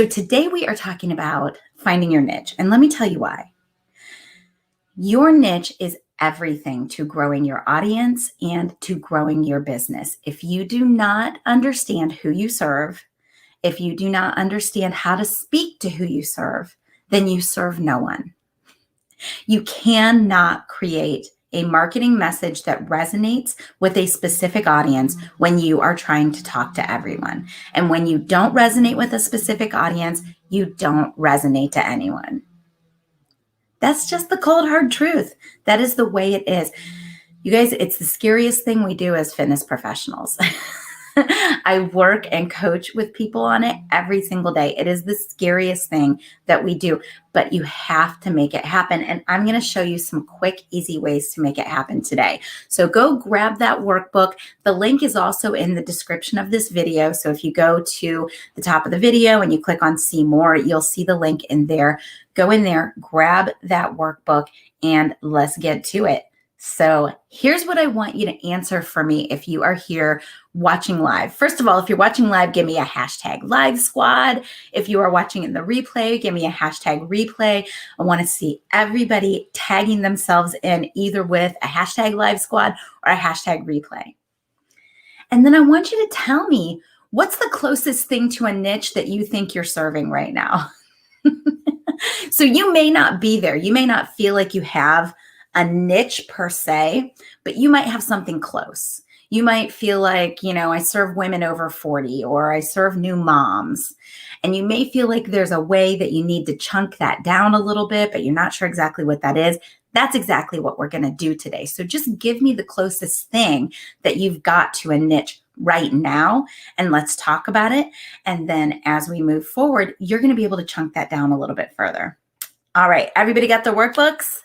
So today we are talking about finding your niche. And let me tell you why. Your niche is everything to growing your audience and to growing your business. If you do not understand who you serve, if you do not understand how to speak to who you serve, then you serve no one. You cannot create a marketing message that resonates with a specific audience when you are trying to talk to everyone. And when you don't resonate with a specific audience, you don't resonate to anyone. That's just the cold, hard truth. That is the way it is. You guys, it's the scariest thing we do as fitness professionals. I work and coach with people on it every single day. It is the scariest thing that we do, but you have to make it happen. And I'm going to show you some quick, easy ways to make it happen today. So go grab that workbook. The link is also in the description of this video. So if you go to the top of the video and you click on see more, you'll see the link in there. Go in there, grab that workbook, and let's get to it. So here's what I want you to answer for me if you are here watching live. First of all, if you're watching live, give me a hashtag live squad. If you are watching in the replay, give me a hashtag replay. I want to see everybody tagging themselves in either with a hashtag live squad or a hashtag replay. And then I want you to tell me what's the closest thing to a niche that you think you're serving right now. So you may not be there. You may not feel like you have a niche per se, but you might have something close. You might feel like, I serve women over 40 or I serve new moms. And you may feel like there's a way that you need to chunk that down a little bit, but you're not sure exactly what that is. That's exactly what we're going to do today. So just give me the closest thing that you've got to a niche right now, and let's talk about it. And then as we move forward, you're going to be able to chunk that down a little bit further. All right, everybody got their workbooks?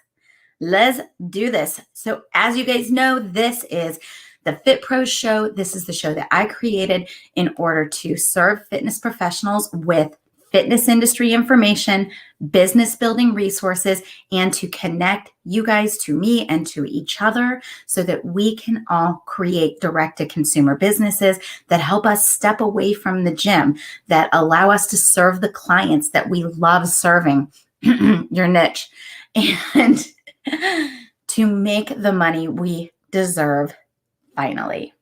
Let's do this. So as you guys know, this is the Fit Pros show. This is the show that I created in order to serve fitness professionals with fitness industry information, business building resources, and to connect you guys to me and to each other so that we can all create direct-to-consumer businesses that help us step away from the gym, that allow us to serve the clients that we love serving, your niche, and to make the money we deserve finally.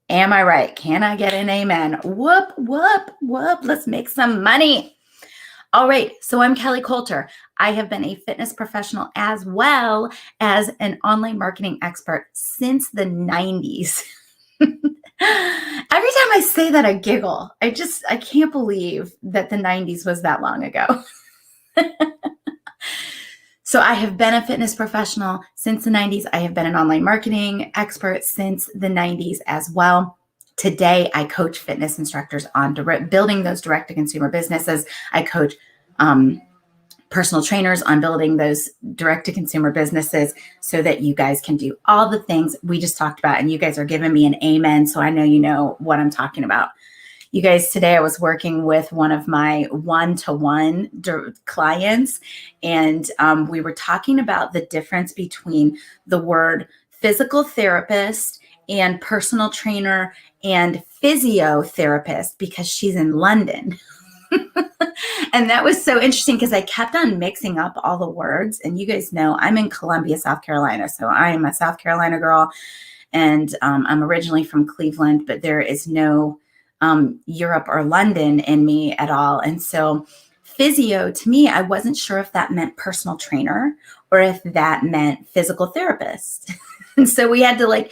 Am I right? Can I get an amen? Whoop, whoop, whoop. Let's make some money. All right. So I'm Kelly Coulter. I have been a fitness professional as well as an online marketing expert since the 90s. Every time I say that, I giggle. I can't believe that the 90s was that long ago. So I have been a fitness professional since the 90s. I have been an online marketing expert since the 90s as well. Today, I coach fitness instructors on building those direct-to-consumer businesses. I coach personal trainers on building those direct-to-consumer businesses so that you guys can do all the things we just talked about. And you guys are giving me an amen, so I know you know what I'm talking about. You guys, today I was working with one of my one-to-one clients, and we were talking about the difference between the word physical therapist and personal trainer and physiotherapist because she's in London. And that was so interesting because I kept on mixing up all the words. And you guys know I'm in Columbia, South Carolina. So I am a South Carolina girl, and I'm originally from Cleveland, but there is no Europe or London in me at all. And so physio, to me, I wasn't sure if that meant personal trainer or if that meant physical therapist. And so we had to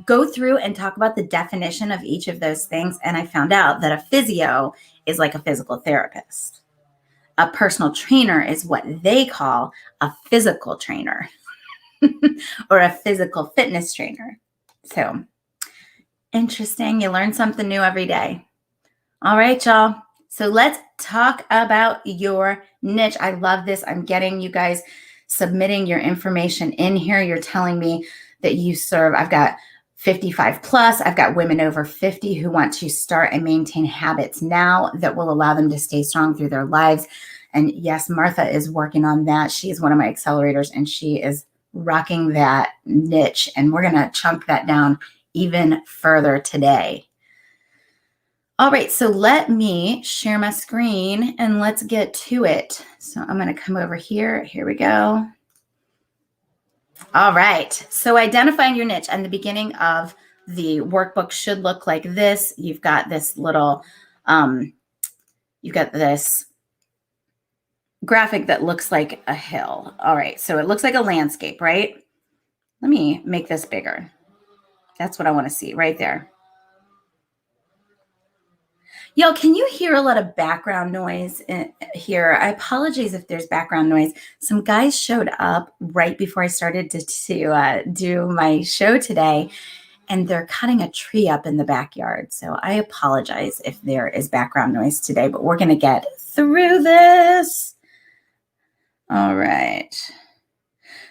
go through and talk about the definition of each of those things. And I found out that a physio is like a physical therapist. A personal trainer is what they call a physical trainer or a physical fitness trainer. So interesting. You learn something new every day. All right, y'all. So let's talk about your niche. I love this. I'm getting you guys submitting your information in here. You're telling me that you serve. I've got 55 plus. I've got women over 50 who want to start and maintain habits now that will allow them to stay strong through their lives. And yes, Martha is working on that. She is one of my accelerators, and she is rocking that niche. And we're going to chunk that down even further today. All right, so let me share my screen and let's get to it. So I'm going to come over here. Here we go. All right, so identifying your niche, and the beginning of the workbook should look like this. You've got this little, you've got this graphic that looks like a hill. All right, so it looks like a landscape, right? Let me make this bigger. That's what I want to see right there. Y'all, can you hear a lot of background noise here? I apologize if there's background noise. Some guys showed up right before I started to do my show today, and they're cutting a tree up in the backyard. So I apologize if there is background noise today, but we're going to get through this. All right.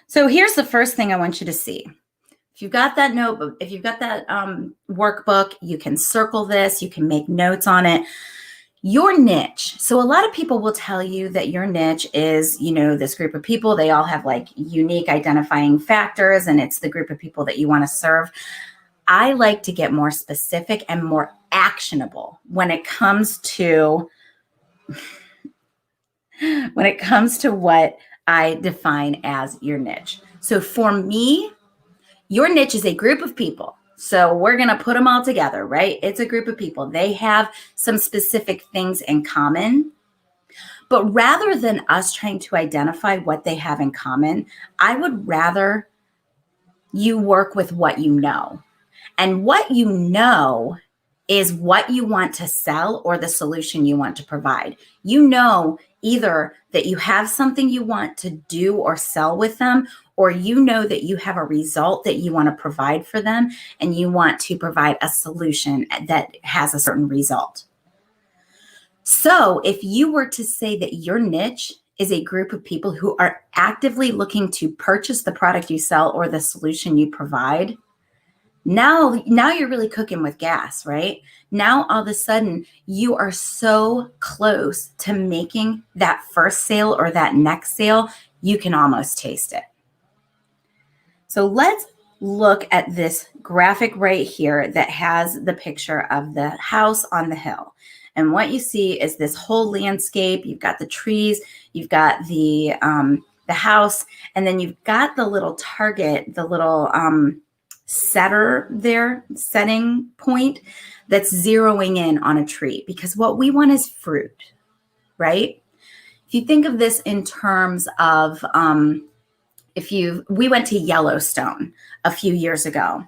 So here's the first thing I want you to see. If you've got that notebook, if you've got that workbook, you can circle this, you can make notes on it. Your niche. So a lot of people will tell you that your niche is, you know, this group of people. They all have like unique identifying factors, and it's the group of people that you want to serve. I like to get more specific and more actionable when it comes to what I define as your niche. So for me, your niche is a group of people. So we're going to put them all together, right? It's a group of people. They have some specific things in common. But rather than us trying to identify what they have in common, I would rather you work with what you know. And what you know is what you want to sell or the solution you want to provide. You know either that you have something you want to do or sell with them, or you know that you have a result that you want to provide for them, and you want to provide a solution that has a certain result. So if you were to say that your niche is a group of people who are actively looking to purchase the product you sell or the solution you provide, now you're really cooking with gas, right? Now, all of a sudden, you are so close to making that first sale or that next sale, you can almost taste it. So let's look at this graphic right here that has the picture of the house on the hill. And what you see is this whole landscape. You've got the trees, you've got the house, and then you've got the little target, the little setter there, setting point that's zeroing in on a tree, because what we want is fruit, right? If you think of this in terms of, we went to Yellowstone a few years ago,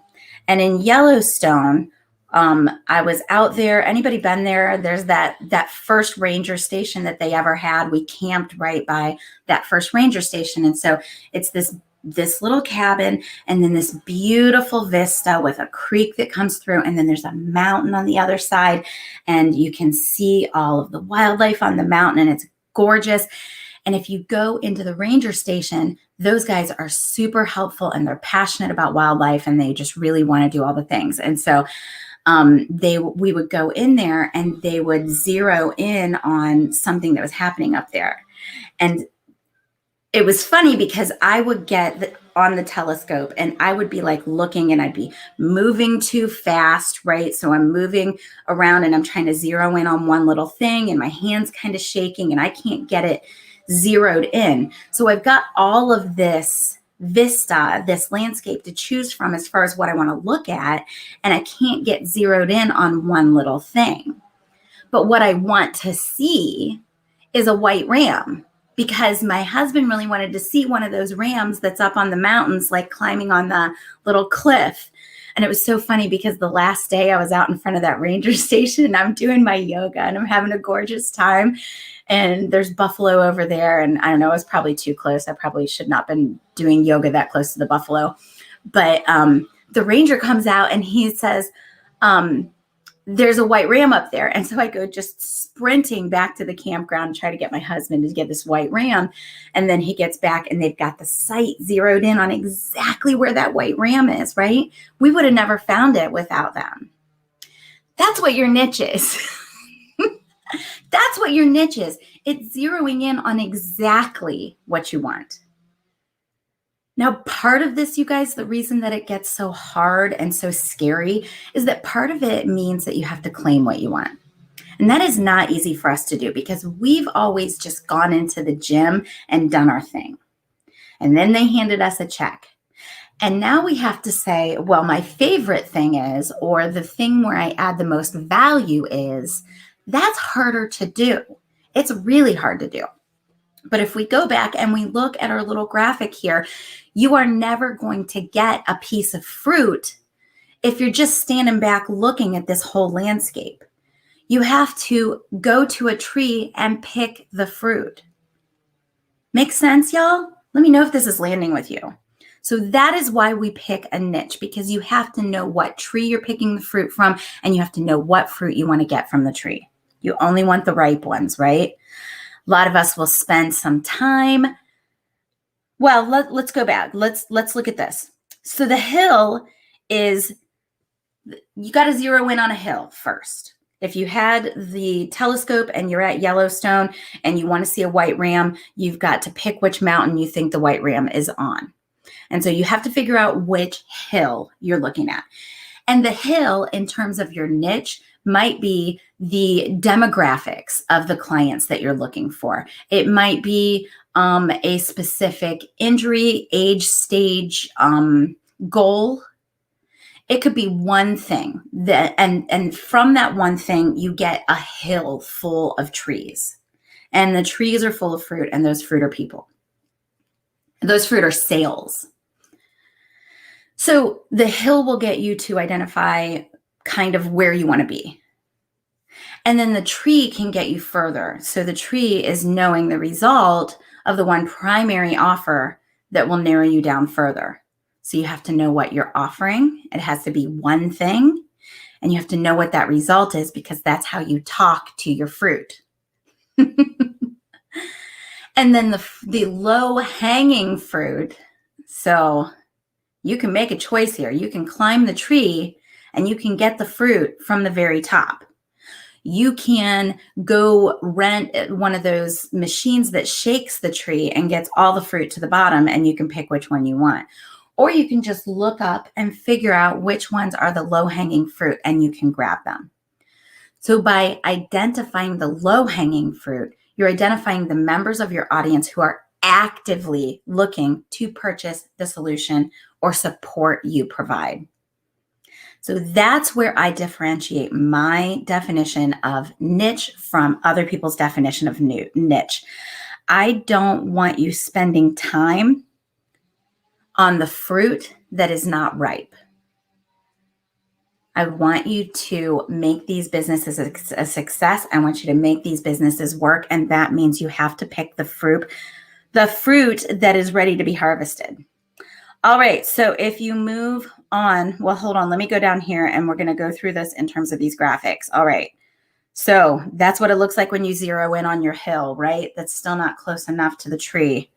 and in Yellowstone, I was out there. Anybody been there? There's that first ranger station that they ever had. We camped right by that first ranger station, and so it's this little cabin, and then this beautiful vista with a creek that comes through, and then there's a mountain on the other side, and you can see all of the wildlife on the mountain, and it's gorgeous. And if you go into the ranger station, those guys are super helpful, and they're passionate about wildlife, and they just really want to do all the things. And so we would go in there, and they would zero in on something that was happening up there. And it was funny because I would get on the telescope, and I would be like looking, and I'd be moving too fast, right? So I'm moving around, and I'm trying to zero in on one little thing, and my hand's kind of shaking, and I can't get it zeroed in. So I've got all of this vista, this landscape to choose from as far as what I want to look at, and I can't get zeroed in on one little thing. But what I want to see is a white ram, because my husband really wanted to see one of those rams that's up on the mountains, like climbing on the little cliff. And it was so funny because the last day I was out in front of that ranger station, and I'm doing my yoga, and I'm having a gorgeous time. And there's buffalo over there. And I don't know, I was probably too close. I probably should not have been doing yoga that close to the buffalo. But the ranger comes out, and he says, there's a white ram up there. And so I go just sprinting back to the campground and try to get my husband to get this white ram. And then he gets back, and they've got the sight zeroed in on exactly where that white ram is, right? We would have never found it without them. That's what your niche is. That's what your niche is. It's zeroing in on exactly what you want. Now, part of this, you guys, the reason that it gets so hard and so scary is that part of it means that you have to claim what you want. And that is not easy for us to do because we've always just gone into the gym and done our thing. And then they handed us a check. And now we have to say, well, my favorite thing is, or the thing where I add the most value is, that's harder to do. It's really hard to do. But if we go back and we look at our little graphic here, you are never going to get a piece of fruit if you're just standing back looking at this whole landscape. You have to go to a tree and pick the fruit. Make sense, y'all? Let me know if this is landing with you. So that is why we pick a niche, because you have to know what tree you're picking the fruit from, and you have to know what fruit you want to get from the tree. You only want the ripe ones, right? A lot of us will spend some time. Well, let's go back. Let's look at this. So the hill is, you got to zero in on a hill first. If you had the telescope and you're at Yellowstone and you want to see a white ram, you've got to pick which mountain you think the white ram is on. And so you have to figure out which hill you're looking at. And the hill, in terms of your niche, might be the demographics of the clients that you're looking for. It might be a specific injury, age, stage, goal. It could be one thing that, and from that one thing, you get a hill full of trees. And the trees are full of fruit, and those fruit are people. Those fruit are sales. So the hill will get you to identify kind of where you want to be. And then the tree can get you further. So the tree is knowing the result of the one primary offer that will narrow you down further. So you have to know what you're offering. It has to be one thing. And you have to know what that result is, because that's how you talk to your fruit. And then the low-hanging fruit. So you can make a choice here. You can climb the tree and you can get the fruit from the very top. You can go rent one of those machines that shakes the tree and gets all the fruit to the bottom, and you can pick which one you want. Or you can just look up and figure out which ones are the low-hanging fruit and you can grab them. So by identifying the low-hanging fruit, you're identifying the members of your audience who are actively looking to purchase the solution or support you provide. So that's where I differentiate my definition of niche from other people's definition of niche. I don't want you spending time on the fruit that is not ripe. I want you to make these businesses a success. I want you to make these businesses work. And that means you have to pick the fruit that is ready to be harvested. All right. So if you move on, well, hold on, let me go down here and we're going to go through this in terms of these graphics. All right. So that's what it looks like when you zero in on your hill, right? That's still not close enough to the tree.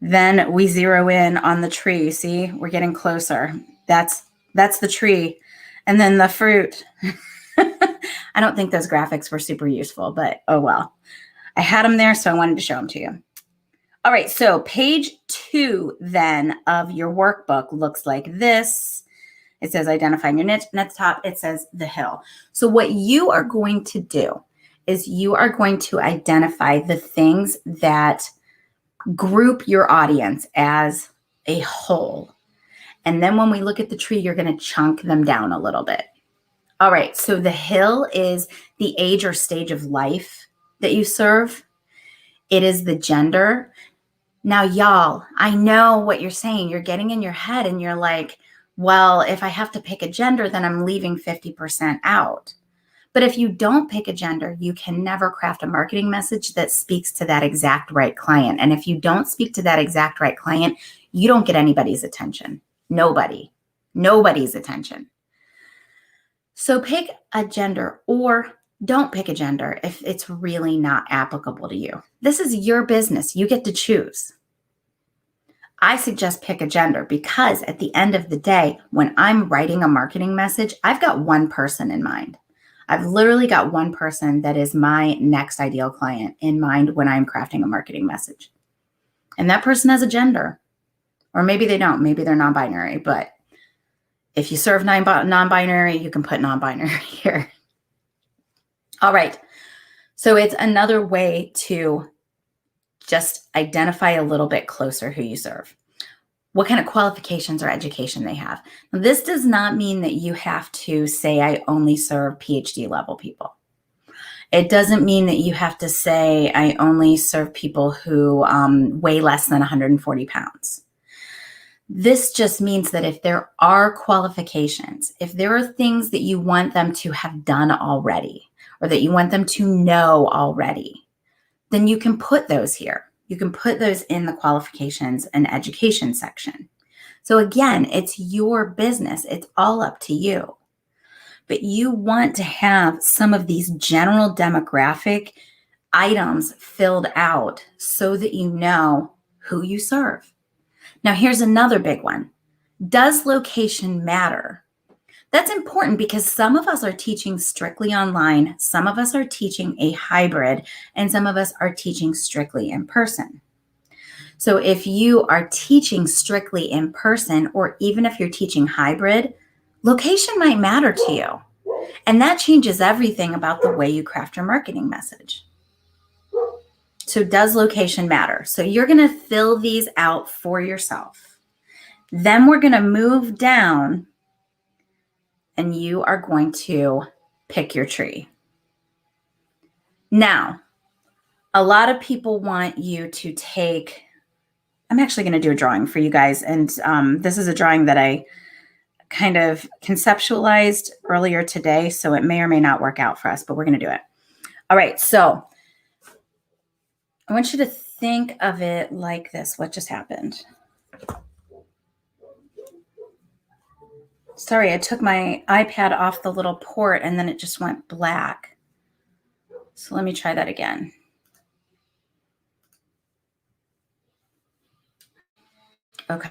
Then we zero in on the tree. See, we're getting closer. That's the tree. And then the fruit. I don't think those graphics were super useful, but oh well. I had them there, so I wanted to show them to you. All right, so page 2 then of your workbook looks like this. It says identifying your niche, and at the top it says the hill. So what you are going to do is you are going to identify the things that group your audience as a whole. And then when we look at the tree, you're going to chunk them down a little bit. All right, so the hill is the age or stage of life that you serve. It is the gender. Now, y'all, I know what you're saying. You're getting in your head and you're like, well, if I have to pick a gender, then I'm leaving 50% out. But if you don't pick a gender, you can never craft a marketing message that speaks to that exact right client. And if you don't speak to that exact right client, you don't get anybody's attention. Nobody's attention. So pick a gender or don't pick a gender if it's really not applicable to you. This is your business. You get to choose. I suggest pick a gender because at the end of the day, when I'm writing a marketing message, I've got one person in mind. I've literally got one person that is my next ideal client in mind when I'm crafting a marketing message. And that person has a gender. Or maybe they don't. Maybe they're non-binary. But if you serve non-binary, you can put non-binary here. All right. So it's another way to just identify a little bit closer who you serve, what kind of qualifications or education they have. Now, this does not mean that you have to say, I only serve PhD level people. It doesn't mean that you have to say, I only serve people who weigh less than 140 pounds. This just means that if there are qualifications, if there are things that you want them to have done already, or that you want them to know already, then you can put those here. You can put those in the qualifications and education section. So again, it's your business. It's all up to you. But you want to have some of these general demographic items filled out so that you know who you serve. Now, here's another big one. Does location matter? That's important because some of us are teaching strictly online, some of us are teaching a hybrid, and some of us are teaching strictly in person. So if you are teaching strictly in person, or even if you're teaching hybrid, location might matter to you. And that changes everything about the way you craft your marketing message. So does location matter? So you're going to fill these out for yourself. Then we're going to move down and you are going to pick your tree. Now, a lot of people want you to take, I'm actually going to do a drawing for you guys. And this is a drawing that I kind of conceptualized earlier today. So it may or may not work out for us, but we're going to do it. All right. So I want you to think of it like this. What just happened? Sorry, I took my iPad off the little port and then it just went black. So let me try that again. Okay.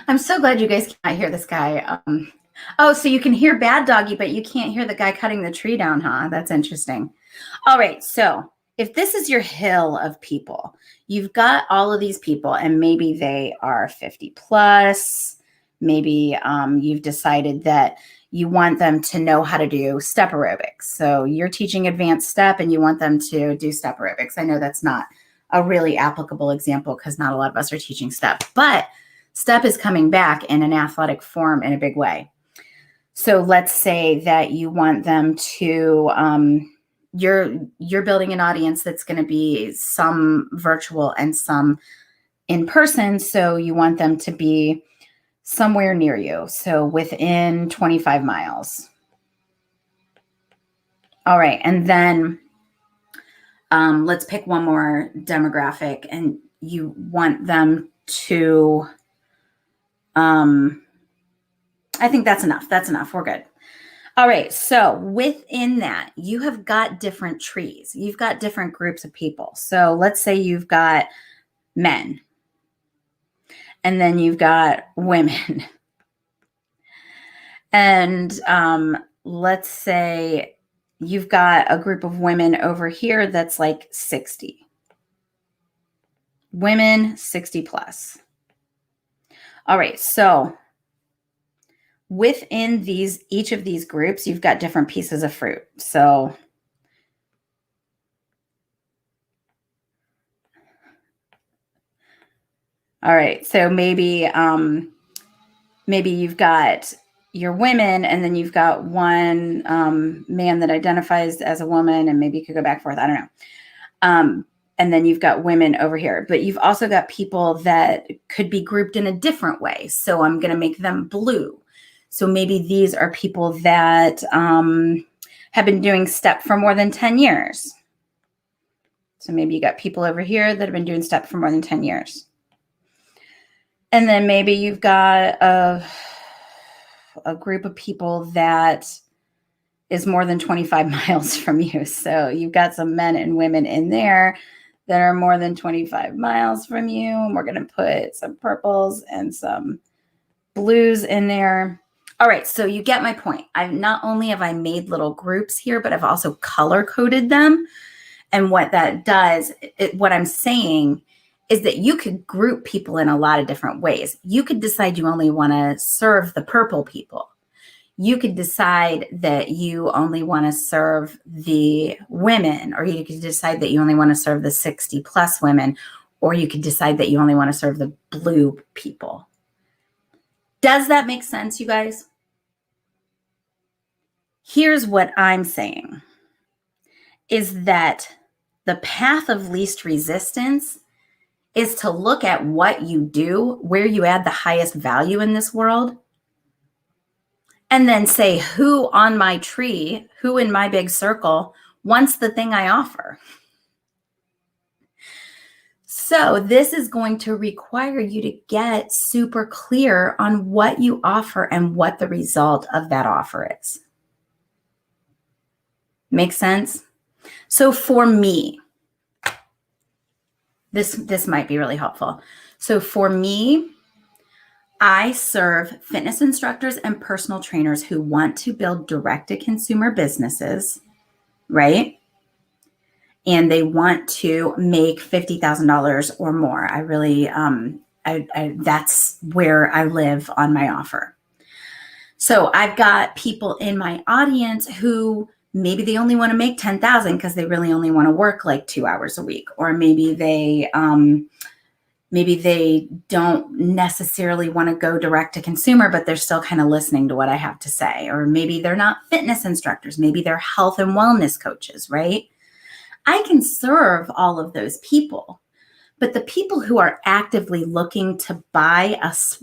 I'm so glad you guys cannot hear this guy. Oh, so you can hear Bad Doggy, but you can't hear the guy cutting the tree down, huh? That's interesting. All right, so if this is your hill of people, you've got all of these people and maybe they are 50 plus, maybe you've decided that you want them to know how to do step aerobics. So you're teaching advanced step and you want them to do step aerobics. I know that's not a really applicable example because not a lot of us are teaching step, but step is coming back in an athletic form in a big way. So let's say that you want them to, you're building an audience that's going to be some virtual and some in person. So you want them to be somewhere near you. So within 25 miles. All right. And then let's pick one more demographic and you want them to, I think that's enough. That's enough. We're good. All right. So within that, you have got different trees. You've got different groups of people. So let's say you've got men and then you've got women. And let's say you've got a group of women over here that's like 60. Women 60 plus. All right. So within each of these groups, you've got different pieces of fruit. So all right. So maybe you've got your women and then you've got one man that identifies as a woman and maybe you could go back and forth. I don't know. And then you've got women over here, but you've also got people that could be grouped in a different way. So I'm going to make them blue. So maybe these are people that have been doing step for more than 10 years. So maybe you got people over here that have been doing step for more than 10 years. And then maybe you've got a group of people that is more than 25 miles from you. So you've got some men and women in there that are more than 25 miles from you. And we're going to put some purples and some blues in there. All right, so you get my point. I've not only have I made little groups here, but I've also color coded them. And what that does, what I'm saying is that you could group people in a lot of different ways. You could decide you only want to serve the purple people. You could decide that you only want to serve the women, or you could decide that you only want to serve the 60 plus women, or you could decide that you only want to serve the blue people. Does that make sense, you guys? Here's what I'm saying is that the path of least resistance is to look at what you do, where you add the highest value in this world, and then say, who on my tree, who in my big circle wants the thing I offer? So this is going to require you to get super clear on what you offer and what the result of that offer is. Make sense? So for me, this might be really helpful. So for me, I serve fitness instructors and personal trainers who want to build direct-to-consumer businesses, right? And they want to make $50,000 or more. I really, that's where I live on my offer. So I've got people in my audience who maybe they only want to make 10,000 because they really only want to work like 2 hours a week, or maybe they don't necessarily want to go direct to consumer, but they're still kind of listening to what I have to say. Or maybe they're not fitness instructors, maybe they're health and wellness coaches, right? I can serve all of those people, but the people who are actively looking to buy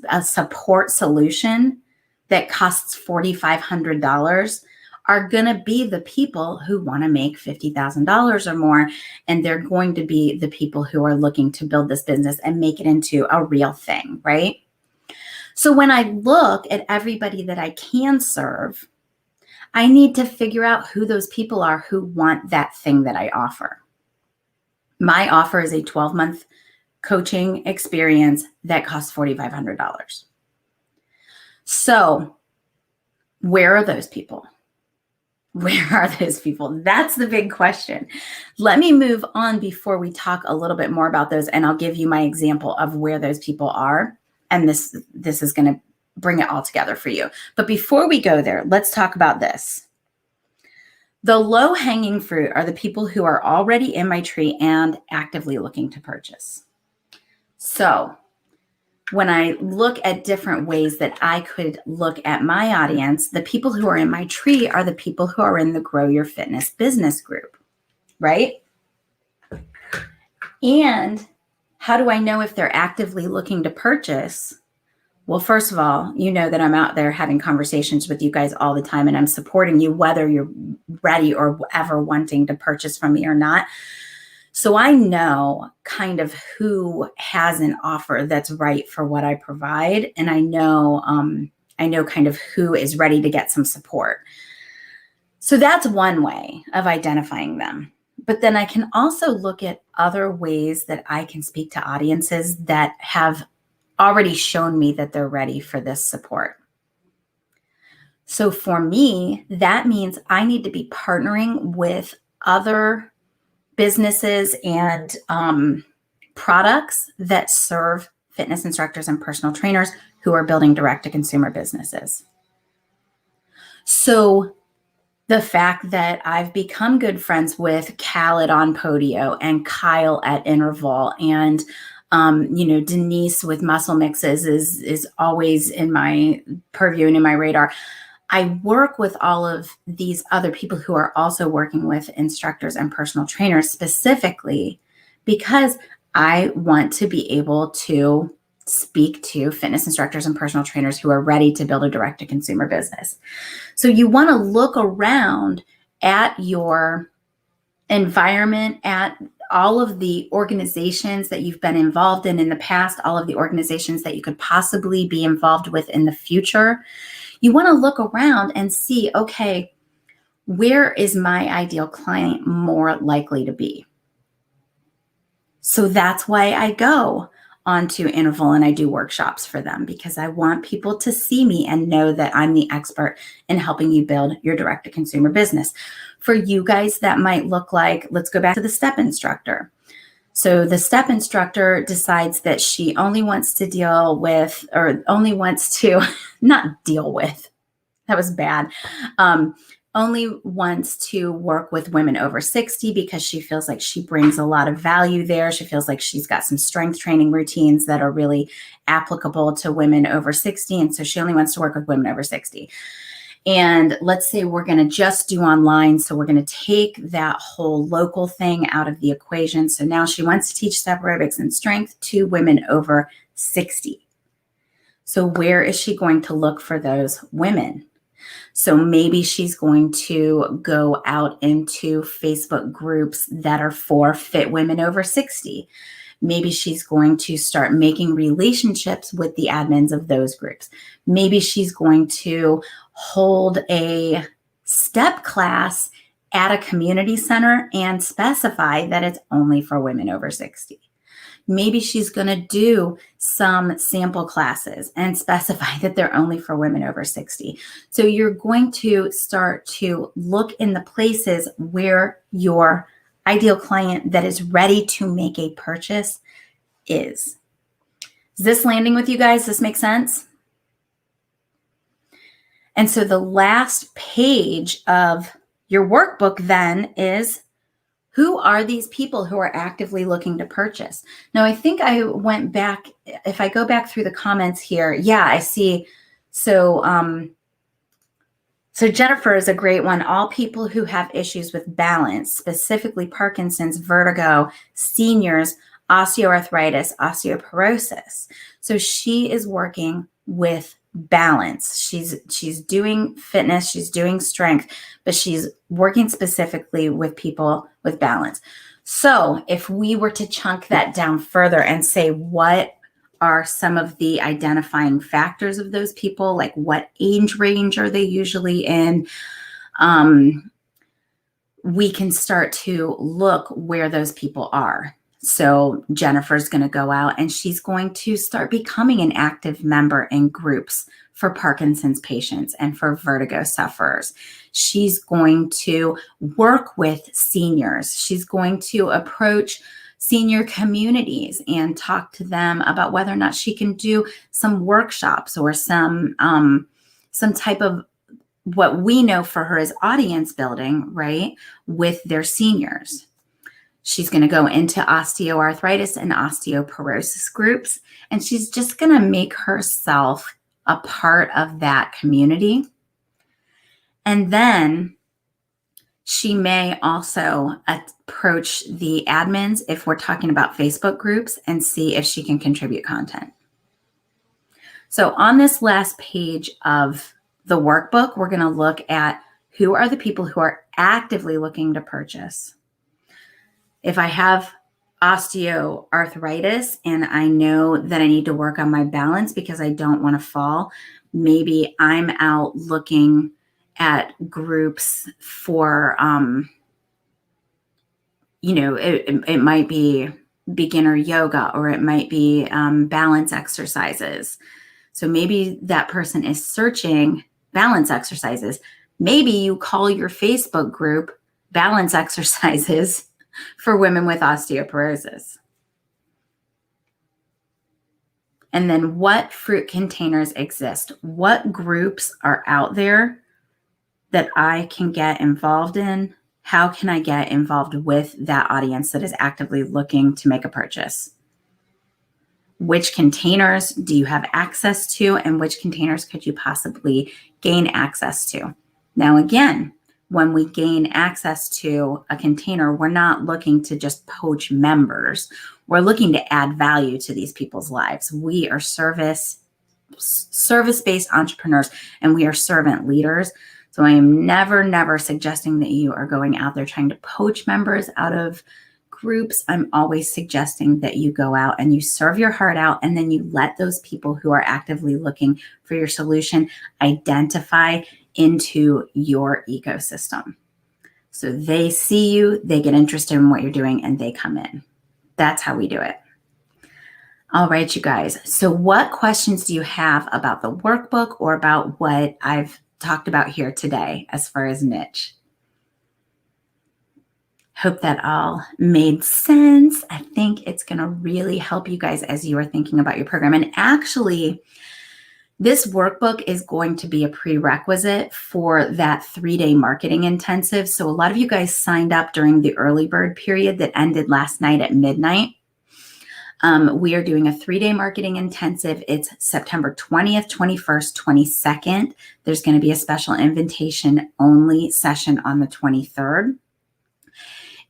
a support solution that costs $4,500 are going to be the people who want to make $50,000 or more. And they're going to be the people who are looking to build this business and make it into a real thing, right? So when I look at everybody that I can serve, I need to figure out who those people are who want that thing that I offer. My offer is a 12-month coaching experience that costs $4,500. So where are those people? Where are those people? That's the big question. Let me move on before we talk a little bit more about those, and I'll give you my example of where those people are. And this is going to bring it all together for you. But before we go there, let's talk about this. The low-hanging fruit are the people who are already in my tree and actively looking to purchase. So when I look at different ways that I could look at my audience, the people who are in my tree are the people who are in the Grow Your Fitness business group, right? And how do I know if they're actively looking to purchase? Well, first of all, you know that I'm out there having conversations with you guys all the time, and I'm supporting you whether you're ready or ever wanting to purchase from me or not. So I know kind of who has an offer that's right for what I provide. And I know kind of who is ready to get some support. So that's one way of identifying them. But then I can also look at other ways that I can speak to audiences that have already shown me that they're ready for this support. So for me, that means I need to be partnering with other businesses and products that serve fitness instructors and personal trainers who are building direct-to-consumer businesses. So the fact that I've become good friends with Cal at On Podio and Kyle at Interval and Denise with Muscle Mixes is always in my purview and in my radar. I work with all of these other people who are also working with instructors and personal trainers specifically because I want to be able to speak to fitness instructors and personal trainers who are ready to build a direct-to-consumer business. So you want to look around at your environment, at all of the organizations that you've been involved in the past, all of the organizations that you could possibly be involved with in the future. You want to look around and see, okay, where is my ideal client more likely to be? So that's why I go onto Interval and I do workshops for them, because I want people to see me and know that I'm the expert in helping you build your direct-to-consumer business. For you guys, that might look like, let's go back to the step instructor. So the step instructor decides that she only wants to deal with, or only wants to, not deal with, that was bad, only wants to work with women over 60 because she feels like she brings a lot of value there. She feels like she's got some strength training routines that are really applicable to women over 60. And so she only wants to work with women over 60. And let's say we're going to just do online. So we're going to take that whole local thing out of the equation. So now she wants to teach step aerobics and strength to women over 60. So where is she going to look for those women? So maybe she's going to go out into Facebook groups that are for fit women over 60. Maybe she's going to start making relationships with the admins of those groups. Maybe she's going to hold a step class at a community center and specify that it's only for women over 60. Maybe she's going to do some sample classes and specify that they're only for women over 60. So you're going to start to look in the places where your ideal client that is ready to make a purchase is. Is this landing with you guys? Does this make sense? And so the last page of your workbook then is, who are these people who are actively looking to purchase? Now, I think I went back, if I go back through the comments here, yeah, I see. So Jennifer is a great one. All people who have issues with balance, specifically Parkinson's, vertigo, seniors, osteoarthritis, osteoporosis. So she is working with balance. She's doing fitness, she's doing strength, but she's working specifically with people with balance. So if we were to chunk that down further and say, what are some of the identifying factors of those people? Like, what age range are they usually in? We can start to look where those people are. So Jennifer's going to go out and she's going to start becoming an active member in groups for Parkinson's patients and for vertigo sufferers. She's going to work with seniors. She's going to approach senior communities and talk to them about whether or not she can do some workshops or some type of, what we know for her is audience building, right, with their seniors. She's going to go into osteoarthritis and osteoporosis groups, and she's just going to make herself a part of that community. And then she may also approach the admins, if we're talking about Facebook groups, and see if she can contribute content. So on this last page of the workbook, we're going to look at who are the people who are actively looking to purchase. If I have osteoarthritis and I know that I need to work on my balance because I don't want to fall, maybe I'm out looking at groups for, it might be beginner yoga, or it might be balance exercises. So maybe that person is searching balance exercises. Maybe you call your Facebook group balance exercises for women with osteoporosis. And then what fruit containers exist? What groups are out there that I can get involved in? How can I get involved with that audience that is actively looking to make a purchase? Which containers do you have access to, and which containers could you possibly gain access to? Now, again, when we gain access to a container, we're not looking to just poach members. We're looking to add value to these people's lives. We are service-based entrepreneurs, and we are servant leaders. So I am never suggesting that you are going out there trying to poach members out of groups. I'm always suggesting that you go out and you serve your heart out, and then you let those people who are actively looking for your solution identify into your ecosystem. So they see you, they get interested in what you're doing, and they come in. That's how we do it. All right, you guys. So what questions do you have about the workbook or about what I've talked about here today as far as niche? Hope that all made sense. I think it's going to really help you guys as you are thinking about your program. And actually, this workbook is going to be a prerequisite for that 3-day marketing intensive. So a lot of you guys signed up during the early bird period that ended last night at midnight. We are doing a 3-day marketing intensive. It's September 20th, 21st, 22nd. There's going to be a special invitation only session on the 23rd.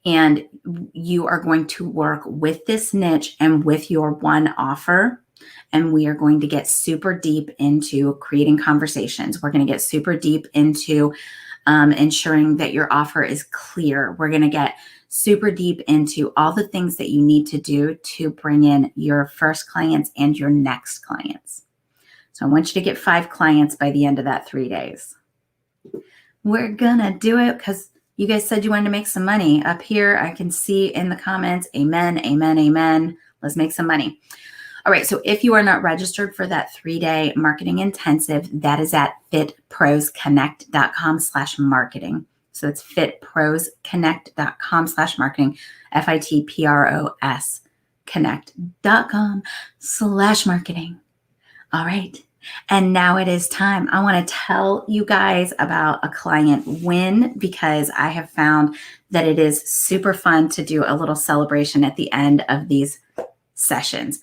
And you are going to work with this niche and with your one offer. And we are going to get super deep into creating conversations. We're going to get super deep into ensuring that your offer is clear. We're going to get super deep into all the things that you need to do to bring in your first clients and your next clients. So I want you to get 5 clients by the end of that 3 days. We're going to do it because you guys said you wanted to make some money. Up here, I can see in the comments, amen, amen, amen. Let's make some money. All right, so if you are not registered for that 3-day marketing intensive, that is at fitprosconnect.com/marketing. So it's fitprosconnect.com/marketing, FITPROS connect.com/marketing. All right. And now it is time. I want to tell you guys about a client win because I have found that it is super fun to do a little celebration at the end of these sessions.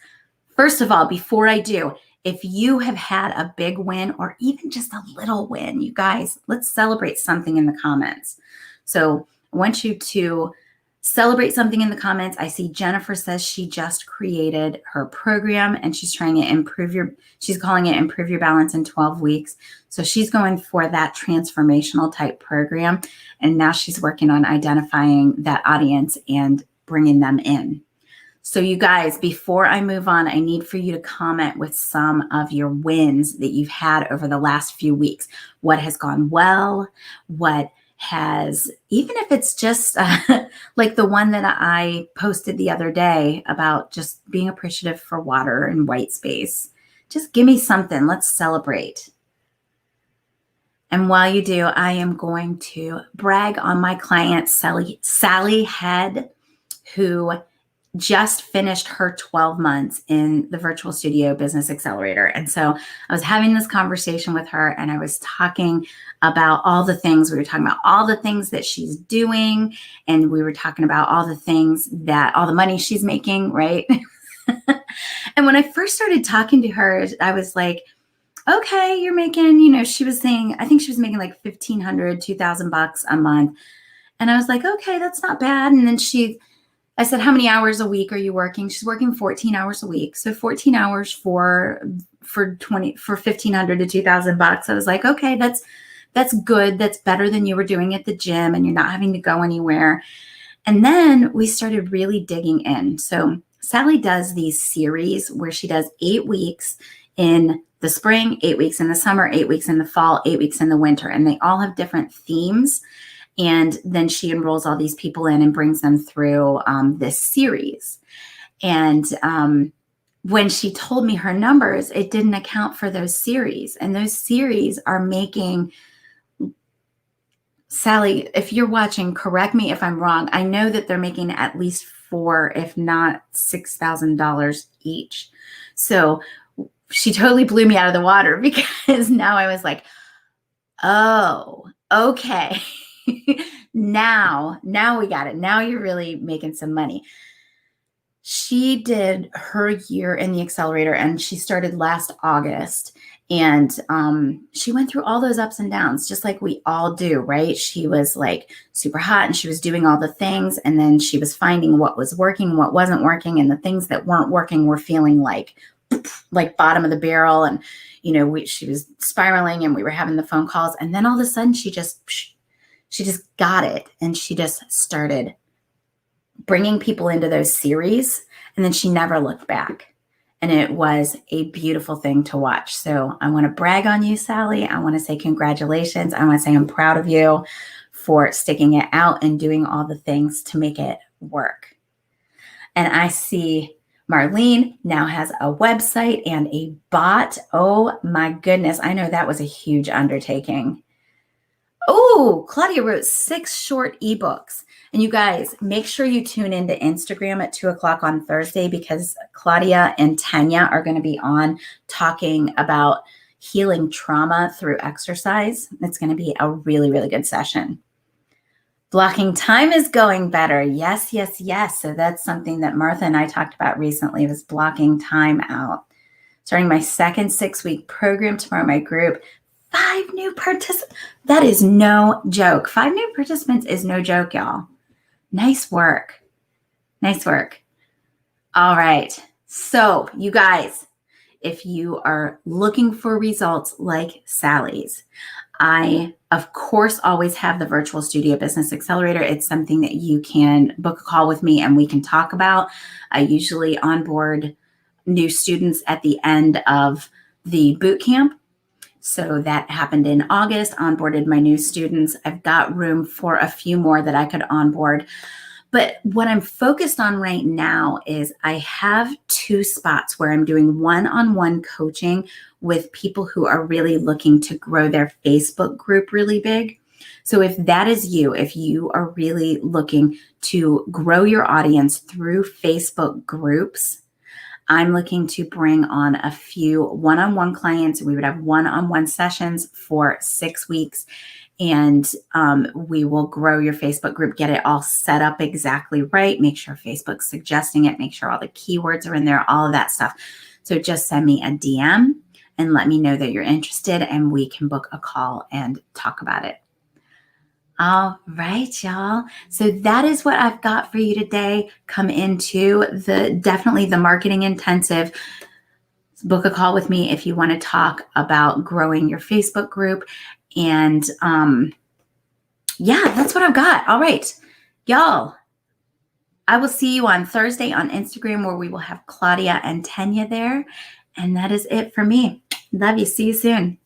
First of all, before I do, if you have had a big win or even just a little win, you guys, let's celebrate something in the comments. So I want you to celebrate something in the comments. I see Jennifer says she just created her program and she's trying to she's calling it Improve Your Balance in 12 Weeks. So she's going for that transformational type program. And now she's working on identifying that audience and bringing them in. So you guys, before I move on, I need for you to comment with some of your wins that you've had over the last few weeks. What has gone well? What has, even if it's just like the one that I posted the other day about just being appreciative for water and white space. Just give me something. Let's celebrate. And while you do, I am going to brag on my client, Sally Head, who just finished her 12 months in the Virtual Studio Business Accelerator. And so I was having this conversation with her and I was talking about all the things. We were talking about all the things that she's doing. And we were talking about all the things that, all the money she's making, right? And when I first started talking to her, I was like, okay, you're making, she was saying, I think she was making like $1,500, $2,000 a month. And I was like, okay, that's not bad. And then I said, how many hours a week are you working? She's working 14 hours a week. So 14 hours for $1,500 to $2,000. I was like, okay, that's good. That's better than you were doing at the gym and you're not having to go anywhere. And then we started really digging in. So Sally does these series where she does 8 weeks in the spring, 8 weeks in the summer, 8 weeks in the fall, 8 weeks in the winter. And they all have different themes. And then she enrolls all these people in and brings them through this series. And when she told me her numbers, it didn't account for those series. And those series are making, Sally, if you're watching, correct me if I'm wrong. I know that they're making at least $4,000, if not $6,000 each. So she totally blew me out of the water because now I was like, oh, okay. Now we got it. Now you're really making some money. She did her year in the accelerator and she started last August. And she went through all those ups and downs, just like we all do, right? She was like super hot and she was doing all the things. And then she was finding what was working, what wasn't working. And the things that weren't working were feeling like bottom of the barrel. And, she was spiraling and we were having the phone calls. And then all of a sudden she just got it. And she just started bringing people into those series. And then she never looked back. And it was a beautiful thing to watch. So I want to brag on you, Sally. I want to say congratulations. I want to say I'm proud of you for sticking it out and doing all the things to make it work. And I see Marlene now has a website and a bot. Oh my goodness. I know that was a huge undertaking. Oh, Claudia wrote 6 short ebooks. And you guys, make sure you tune into Instagram at 2:00 on Thursday, because Claudia and Tanya are going to be on talking about healing trauma through exercise. It's going to be a really, really good session. Blocking time is going better. Yes, yes, yes. So that's something that Martha and I talked about recently, was blocking time out. Starting my second 6-week program tomorrow, my group. 5 new participants. That is no joke. 5 new participants is no joke, y'all. Nice work. Nice work. All right. So, you guys, if you are looking for results like Sally's, I, of course, always have the Virtual Studio Business Accelerator. It's something that you can book a call with me and we can talk about. I usually onboard new students at the end of the boot camp. So that happened in August, onboarded my new students. I've got room for a few more that I could onboard. But what I'm focused on right now is I have 2 spots where I'm doing one-on-one coaching with people who are really looking to grow their Facebook group really big. So if that is you, if you are really looking to grow your audience through Facebook groups, I'm looking to bring on a few one-on-one clients. We would have one-on-one sessions for 6 weeks, and we will grow your Facebook group, get it all set up exactly right, make sure Facebook's suggesting it, make sure all the keywords are in there, all of that stuff. So just send me a DM and let me know that you're interested, and we can book a call and talk about it. All right, y'all. So that is what I've got for you today. Come into definitely the marketing intensive. Book a call with me if you want to talk about growing your Facebook group. And yeah, that's what I've got. All right, y'all. I will see you on Thursday on Instagram, where we will have Claudia and Tanya there. And that is it for me. Love you. See you soon.